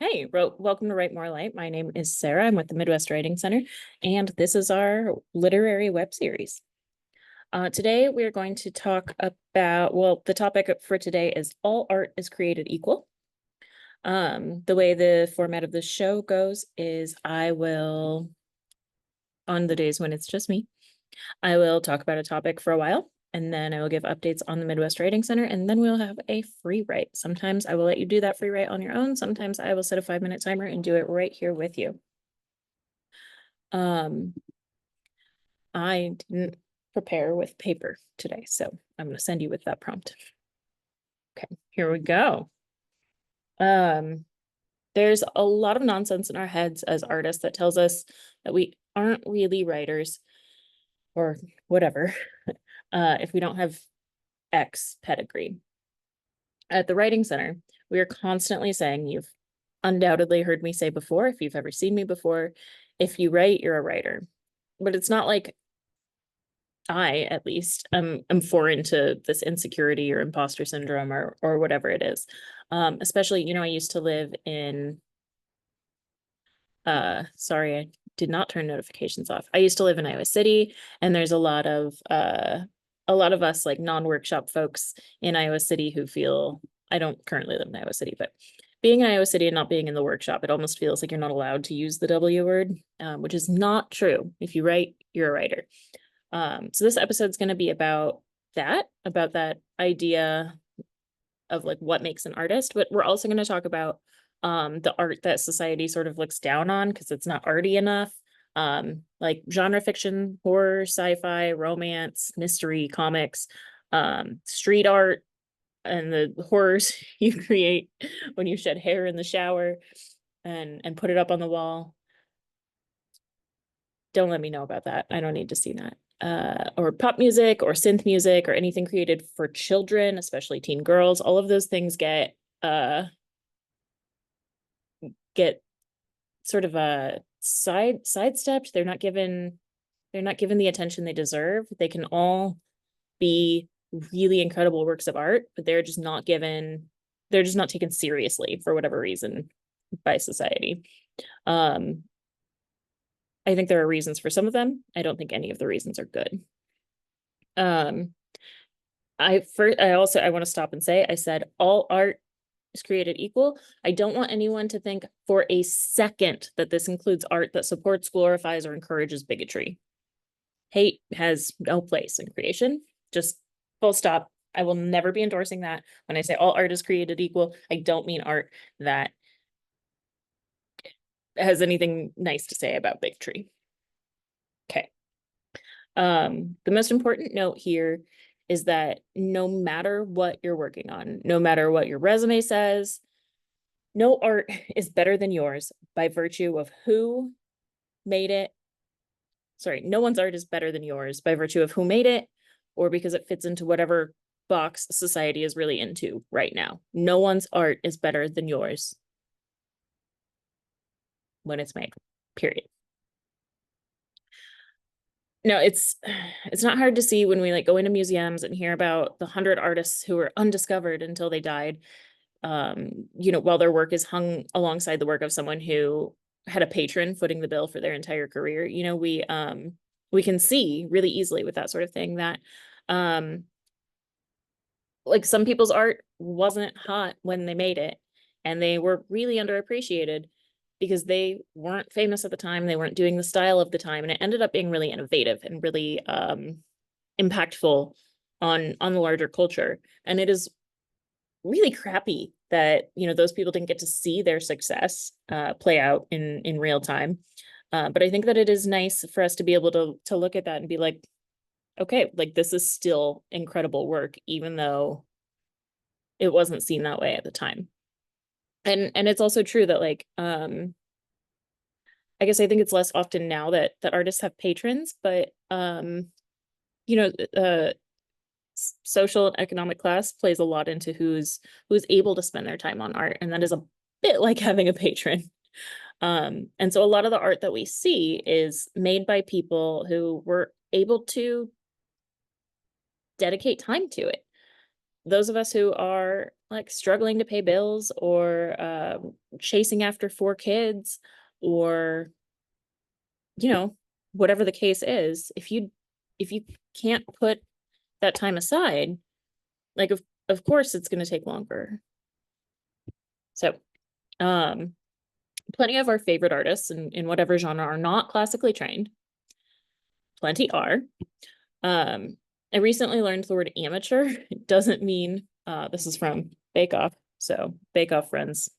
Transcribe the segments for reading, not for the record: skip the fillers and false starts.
Hey, welcome to Write More Light. My name is Sarah. I'm with the Midwest Writing Center, and this is our literary web series. Today, we're going to talk about, well, the topic for today is All Art is Created Equal. The way the format of the show goes is I will, on the days when it's just me, I will talk about a topic for a while, and then I will give updates on the Midwest Writing Center, and then we'll have a free write. Sometimes I will let you do that free write on your own. Sometimes I will set a 5-minute timer and do it right here with you. I didn't prepare with paper today, so I'm going to send you with that prompt. Okay, here we go. There's a lot of nonsense in our heads as artists that tells us that we aren't really writers or whatever if we don't have X pedigree. At the Writing Center, we are constantly saying, you've undoubtedly heard me say before, if you've ever seen me before, if you write, you're a writer. But it's not like I, at least, am foreign to this insecurity or imposter syndrome or whatever it is. Especially, I used to live in, sorry, I did not turn notifications off. I used to live in Iowa City, and there's a lot of us like non-workshop folks in Iowa City who feel, I don't currently live in Iowa City, but being in Iowa City and not being in the workshop, it almost feels like you're not allowed to use the W word, which is not true. If you write, you're a writer. So this episode's going to be about that idea of like what makes an artist, but we're also going to talk about the art that society sort of looks down on because it's not arty enough. Like genre fiction, horror, sci-fi, romance, mystery, comics, street art, and the horrors you create when you shed hair in the shower and put it up on the wall. Don't let me know about that. I don't need to see that. Or pop music or synth music or anything created for children, especially teen girls. All of those things get sort of a sidestepped. They're not given the attention they deserve. They can all be really incredible works of art, but they're just not taken seriously for whatever reason by society. I think there are reasons for some of them. I don't think any of the reasons are good. I want to stop and say, I said all art is created equal. I don't want anyone to think for a second that this includes art that supports, glorifies, or encourages bigotry. Hate has no place in creation. Just full stop. I will never be endorsing that. When I say all art is created equal, I don't mean art that has anything nice to say about bigotry. Okay. The most important note here is that no matter what you're working on, no matter what your resume says, no art is better than yours by virtue of who made it. Sorry, no one's art is better than yours by virtue of who made it or because it fits into whatever box society is really into right now. No one's art is better than yours when it's made, period. No, it's not hard to see when we like go into museums and hear about the 100 artists who were undiscovered until they died. While their work is hung alongside the work of someone who had a patron footing the bill for their entire career. We can see really easily with that sort of thing that like some people's art wasn't hot when they made it, and they were really underappreciated because they weren't famous at the time. They weren't doing the style of the time, and it ended up being really innovative and really impactful on the larger culture. And it is really crappy that those people didn't get to see their success play out in real time. But I think that it is nice for us to be able to look at that and be like, okay, like this is still incredible work, even though it wasn't seen that way at the time. And it's also true that like I guess I think it's less often now that artists have patrons, but social and economic class plays a lot into who's able to spend their time on art, and that is a bit like having a patron. And so a lot of the art that we see is made by people who were able to dedicate time to it. those of us who are like struggling to pay bills or chasing after 4 kids or, you know, whatever the case is, if you can't put that time aside, like of course it's going to take longer. So, plenty of our favorite artists in whatever genre are not classically trained. Plenty are. I recently learned the word amateur. It doesn't mean, this is from Bake Off. So Bake Off friends,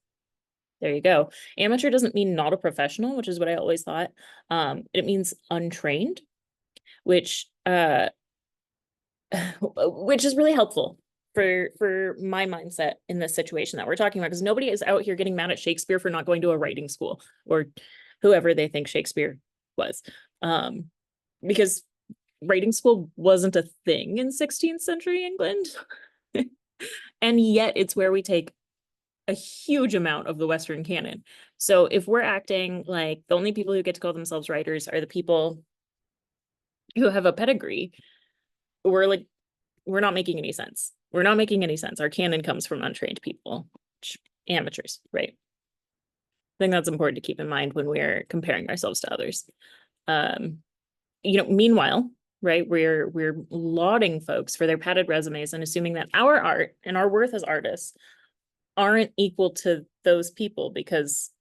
there you go. Amateur doesn't mean not a professional, which is what I always thought. It means untrained, which which is really helpful for my mindset in this situation that we're talking about, because nobody is out here getting mad at Shakespeare for not going to a writing school or whoever they think Shakespeare was. Because writing school wasn't a thing in 16th century England. And yet it's where we take a huge amount of the Western canon. So if we're acting like the only people who get to call themselves writers are the people who have a pedigree, we're not making any sense. We're not making any sense. Our canon comes from untrained people, amateurs, right? I think that's important to keep in mind when we're comparing ourselves to others. Meanwhile, right, we're lauding folks for their padded resumes and assuming that our art and our worth as artists aren't equal to those people because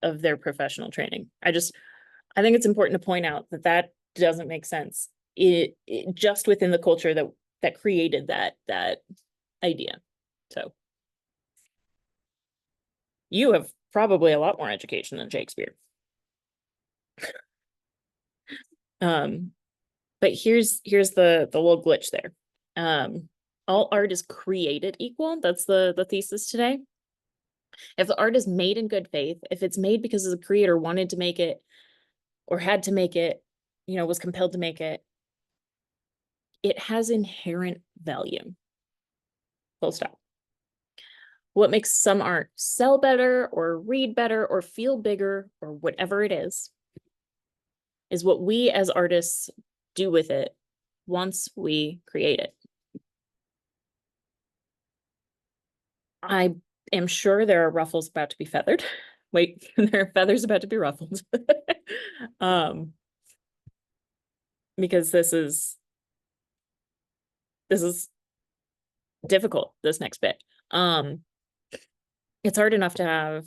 of their professional training. I think it's important to point out that doesn't make sense. It just within the culture that created that idea. So you have probably a lot more education than Shakespeare. But here's the little glitch there. All art is created equal. That's the thesis today. If the art is made in good faith, if it's made because the creator wanted to make it or had to make it, was compelled to make it, it has inherent value. Full stop. What makes some art sell better or read better or feel bigger or whatever it is what we as artists do with it once we create it. I am sure there are ruffles about to be feathered. Wait, there are feathers about to be ruffled. Because this is difficult, this next bit. It's hard enough to have,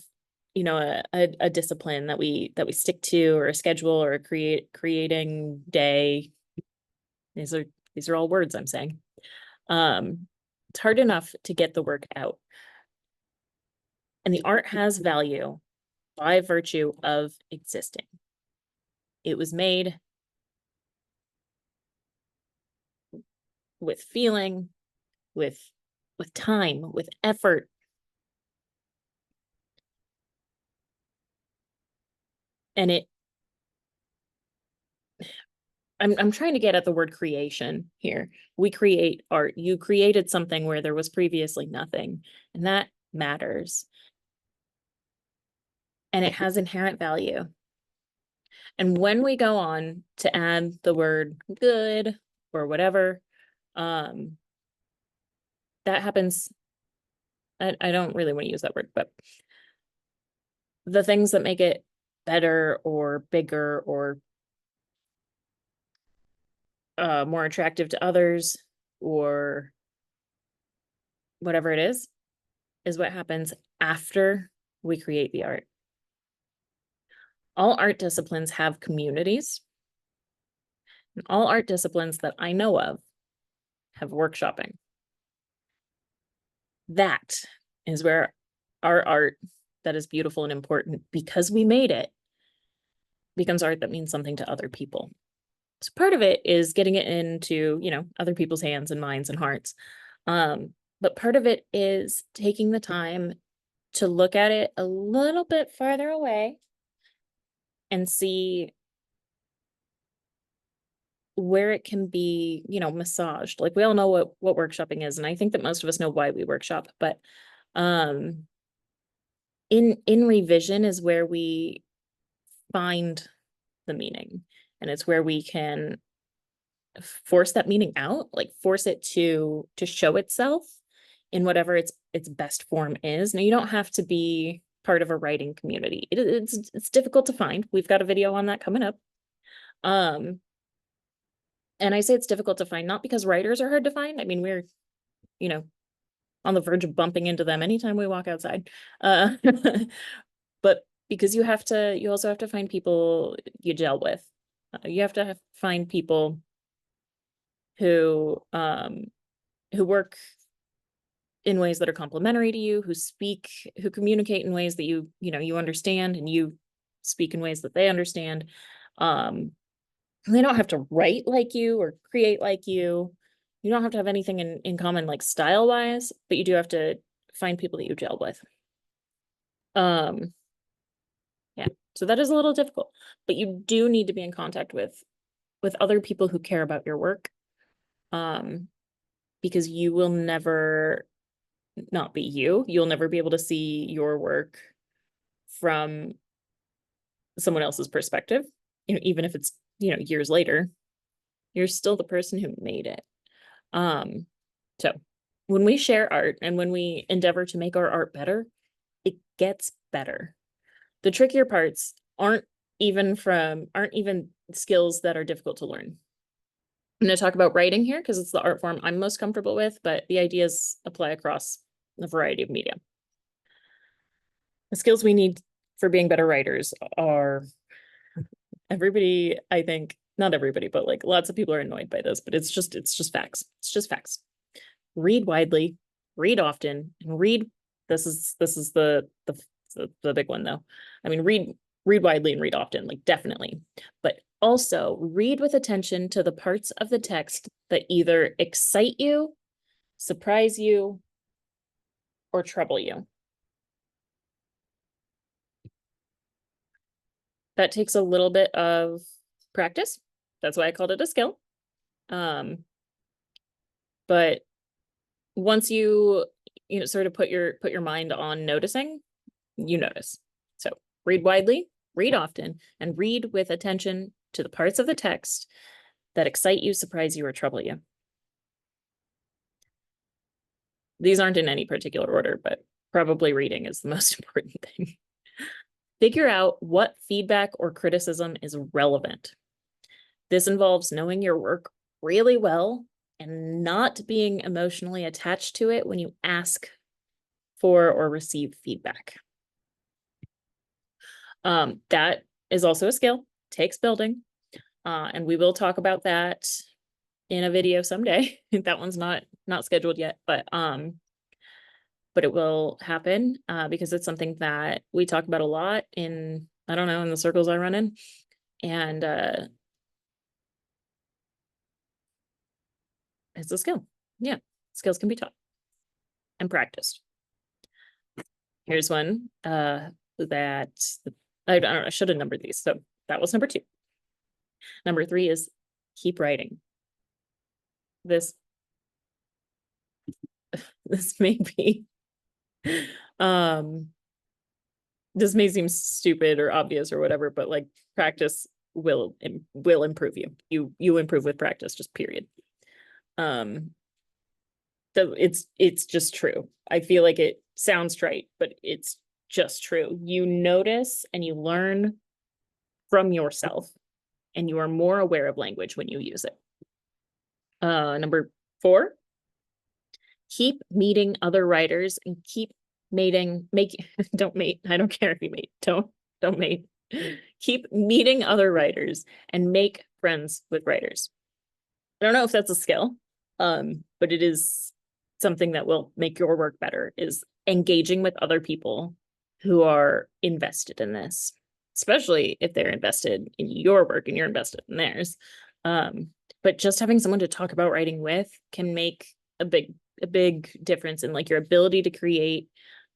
a discipline that we stick to, or a schedule, or a creating day. These are all words I'm saying. It's hard enough to get the work out. And the art has value by virtue of existing. It was made with feeling, with time, with effort. And I'm trying to get at the word creation here. We create art. You created something where there was previously nothing, and that matters. And it has inherent value. And when we go on to add the word good or whatever, that happens. I don't really want to use that word, but the things that make it better or bigger or more attractive to others or whatever it is what happens after we create the art. All art disciplines have communities. And all art disciplines that I know of have workshopping. That is where our art that is beautiful and important because we made it becomes art that means something to other people. So part of it is getting it into, other people's hands and minds and hearts. But part of it is taking the time to look at it a little bit farther away and see where it can be, massaged. Like we all know what workshopping is. And I think that most of us know why we workshop, but in revision is where we find the meaning. And it's where we can force that meaning out, like force it to show itself in whatever its best form is. Now, you don't have to be part of a writing community. It's difficult to find. We've got a video on that coming up. And I say it's difficult to find, not because writers are hard to find. I mean, we're, you know, on the verge of bumping into them anytime we walk outside. But because you also have to find people you gel with. You have to find people who work in ways that are complementary to you, who communicate in ways that you understand, and you speak in ways that they understand. They don't have to write like you or create like you. You don't have to have anything in common, like style wise, but you do have to find people that you gel with. Yeah, so that is a little difficult, but you do need to be in contact with other people who care about your work. Because you will never not be you. You'll never be able to see your work from someone else's perspective. Even if it's, years later, you're still the person who made it. So when we share art and when we endeavor to make our art better, it gets better. The trickier parts aren't even skills that are difficult to learn. I'm going to talk about writing here because it's the art form I'm most comfortable with, but the ideas apply across a variety of media. The skills we need for being better writers are, everybody, I think, not everybody, but like lots of people are annoyed by this, but it's just facts. It's just facts. Read widely, read often, and read. This is the big one though. I mean, read widely and read often, like definitely, but also read with attention to the parts of the text that either excite you, surprise you, or trouble you. That takes a little bit of practice. That's why I called it a skill. But once you sort of put your mind on noticing, you notice. So read widely, read often, and read with attention to the parts of the text that excite you, surprise you, or trouble you. These aren't in any particular order, but probably reading is the most important thing. Figure out what feedback or criticism is relevant. This involves knowing your work really well and not being emotionally attached to it when you ask for or receive feedback. That is also a skill, takes building, and we will talk about that in a video someday. That one's not scheduled yet, but it will happen because it's something that we talk about a lot in, I don't know, in the circles I run in. And it's a skill. Yeah, skills can be taught and practiced. Here's one that I don't know, I should have numbered these. So that was number 2. Number 3 is keep writing. This may be this may seem stupid or obvious or whatever, but like practice will improve you. You improve with practice, just period. So it's just true. I feel like it sounds trite, but it's just true. You notice and you learn from yourself, and you are more aware of language when you use it. Number 4, keep meeting other writers and keep don't mate. I don't care if you mate. Don't mate. Keep meeting other writers and make friends with writers. I don't know if that's a skill, but it is something that will make your work better, is engaging with other people who are invested in this, especially if they're invested in your work and you're invested in theirs. But just having someone to talk about writing with can make a big difference in like your ability to create,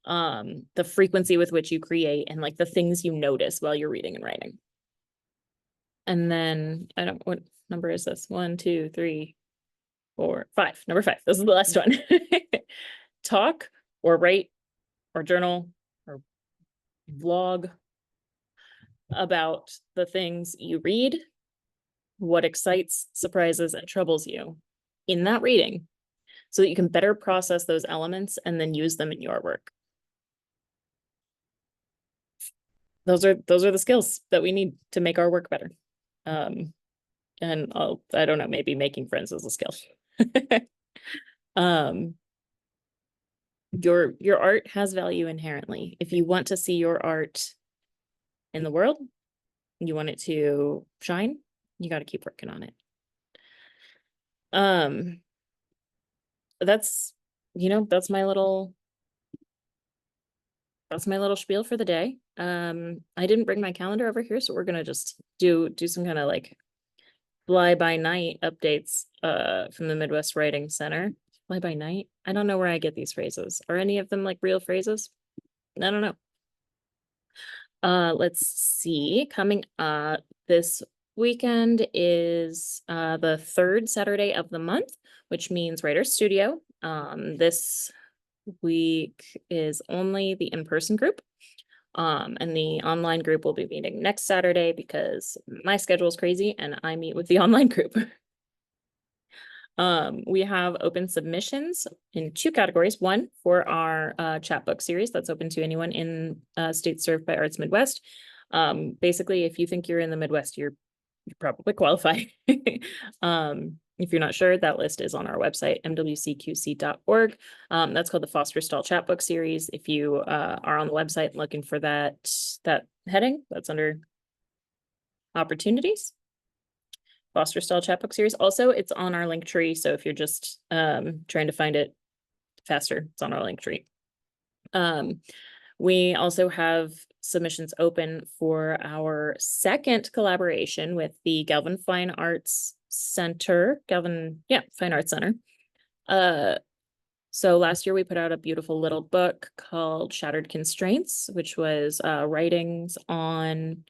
the frequency with which you create, and like the things you notice while you're reading and writing. And then what number is this? 1, 2, 3, 4, 5. Number 5. This is the last one. Talk or write or journal or vlog about the things you read, what excites, surprises, and troubles you in that reading, so that you can better process those elements and then use them in your work. Those are the skills that we need to make our work better. And I don't know, maybe making friends is a skill. um your art has value inherently. If you want to see your art in the world, you want it to shine, you got to keep working on it. That's that's my little spiel for the day. I didn't bring my calendar over here, so we're gonna just do some kind of like fly by night updates from the Midwest Writing Center. Fly by night? I don't know where I get these phrases. Are any of them like real phrases? I don't know. Let's see. Coming up this weekend is the third Saturday of the month, which means Writer's Studio. This week is only the in-person group. And the online group will be meeting next Saturday because my schedule is crazy and I meet with the online group. We have open submissions in 2 categories. One for our chapbook series that's open to anyone in states served by Arts Midwest. Basically, if you think you're in the Midwest, you probably qualify. If you're not sure, that list is on our website, mwcqc.org. That's called the Foster Stall Chapbook Series. If you are on the website looking for that heading, that's under opportunities. Foster Stall Chapbook Series. Also, it's on our link tree. So if you're just trying to find it faster, it's on our link tree. We also have submissions open for our second collaboration with the Galvin Fine Arts Center. Fine Arts Center. So last year we put out a beautiful little book called Shattered Constraints, which was writings on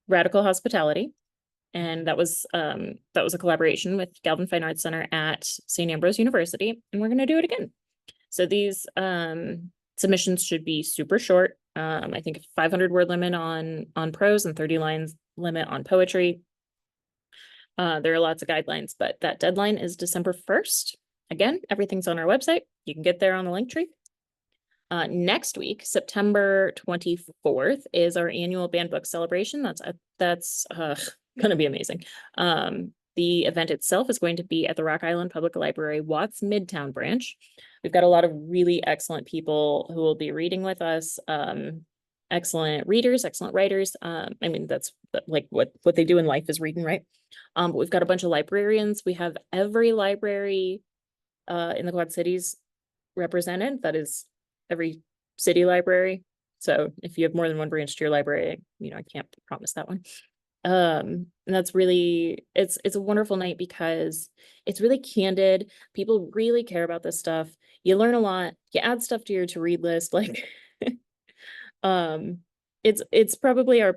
radical hospitality. And that was a collaboration with Galvin Fine Arts Center at St. Ambrose University, and we're going to do it again. So these submissions should be super short. I think 500 word limit on prose and 30 lines limit on poetry. There are lots of guidelines, but that deadline is December 1st. Again, everything's on our website. You can get there on the link tree. Next week, September 24th, is our annual banned book celebration. That's going to be amazing. The event itself is going to be at the Rock Island Public Library Watts Midtown branch. We've got a lot of really excellent people who will be reading with us. Excellent readers, excellent writers. I mean, that's like what they do in life is reading, right? But we've got a bunch of librarians. We have every library in the Quad Cities represented. That is every city library. So if you have more than one branch to your library, I can't promise that one. And that's really, it's a wonderful night because it's really candid. People really care about this stuff. You learn a lot. You add stuff to your to read list. Like, it's probably our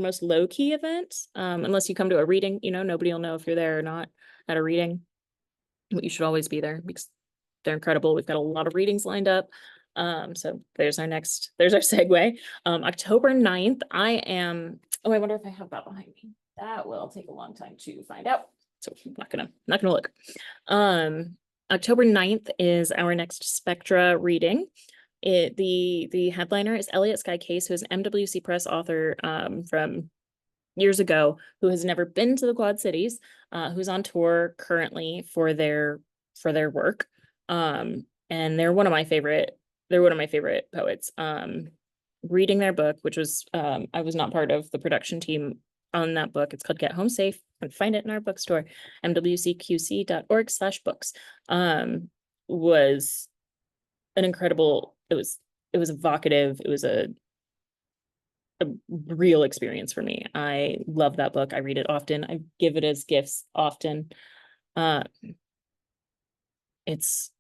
most low key event. Unless you come to a reading, nobody will know if you're there or not at a reading. But you should always be there because they're incredible. We've got a lot of readings lined up. So there's our segue. October 9th, I wonder if I have that behind me. That will take a long time to find out. So I'm not gonna look. October 9th is our next Spectra reading. The headliner is Elliot Sky Case, who is an MWC Press author from years ago, who has never been to the Quad Cities, who's on tour currently for their work. And they're one of my favorite poets. Reading their book, which was I was not part of the production team on that book. It's called Get Home Safe. You can find it in our bookstore, mwcqc.org/books. Was an incredible, it was evocative. It was a real experience for me. I love that book. I read it often. I give it as gifts often. It's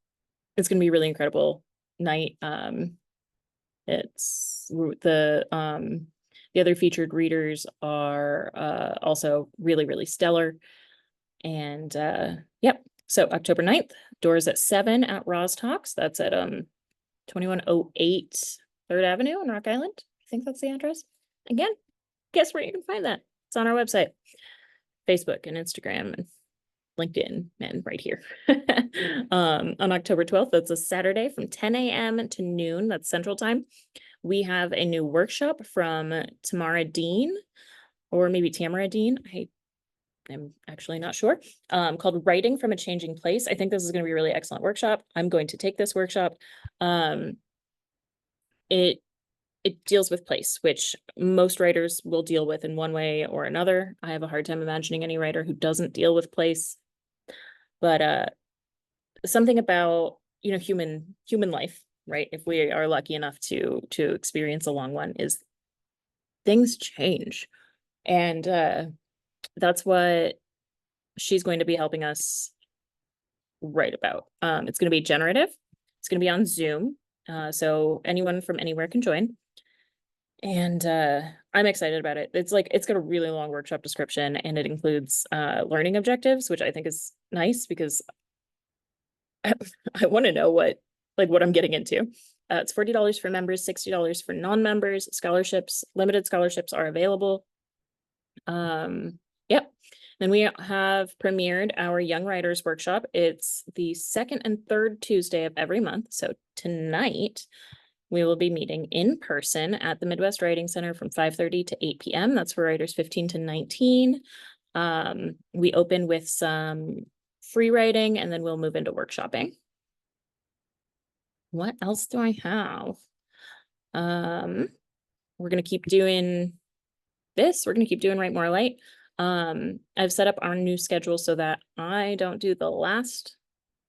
gonna be a really incredible night. It's the other featured readers are also really, really stellar. And yep. So October 9th, doors at 7 at Roz Talks. That's at 2108 3rd Avenue in Rock Island. I think that's the address. Again, guess where you can find that? It's on our website, Facebook and Instagram and LinkedIn and right here. On October 12th, that's a Saturday from 10 a.m. to noon, that's Central Time. We have a new workshop from Tamara Dean, or maybe Tamara Dean. I'm actually not sure, called Writing from a Changing Place. I think this is going to be a really excellent workshop. I'm going to take this workshop. It deals with place, which most writers will deal with in one way or another. I have a hard time imagining any writer who doesn't deal with place. But something about, human life, right? If we are lucky enough to experience a long one, is things change. And that's what she's going to be helping us write about. It's going to be generative. It's going to be on Zoom. So anyone from anywhere can join. And I'm excited about it. It's got a really long workshop description, and it includes learning objectives, which I think is nice because I want to know what I'm getting into. It's $40 for members, $60 for non-members. Scholarships, limited scholarships are available. Yep. Then we have premiered our Young Writers Workshop. It's the second and third Tuesday of every month. So tonight we will be meeting in person at the Midwest Writing Center from 5:30 to 8 p.m. That's for writers 15 to 19. We open with some free writing, and then we'll move into workshopping. What else do I have? We're going to keep doing this. We're going to keep doing Write More Light. I've set up our new schedule so that I don't do the last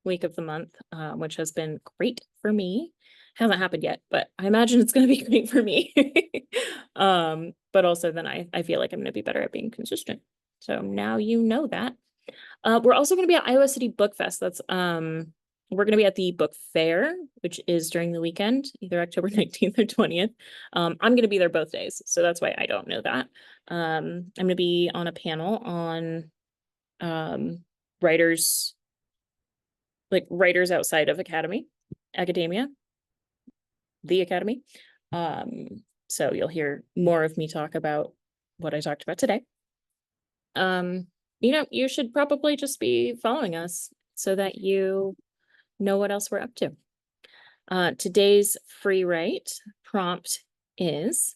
week of the month, which has been great for me. Hasn't happened yet, but I imagine it's going to be great for me. But also then I feel like I'm going to be better at being consistent. So now you know that. We're also going to be at Iowa City Book Fest. We're going to be at the book fair, which is during the weekend, either October 19th or 20th. I'm going to be there both days, so that's why I don't know that. I'm going to be on a panel on writers outside of academia, the academy. So you'll hear more of me talk about what I talked about today. You should probably just be following us so that you know what else we're up to. Today's free write prompt is,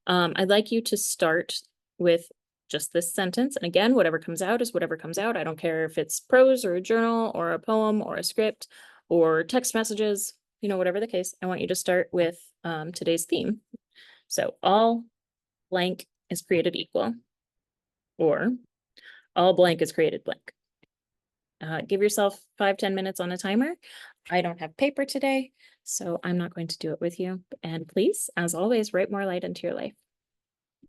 I'd like you to start with just this sentence. And again, whatever comes out is whatever comes out. I don't care if it's prose or a journal or a poem or a script or text messages, whatever the case. I want you to start with today's theme. So all blank is created equal, or all blank is created blank. Give yourself 5-10 minutes on a timer. I don't have paper today, so I'm not going to do it with you. And please, as always, write more light into your life.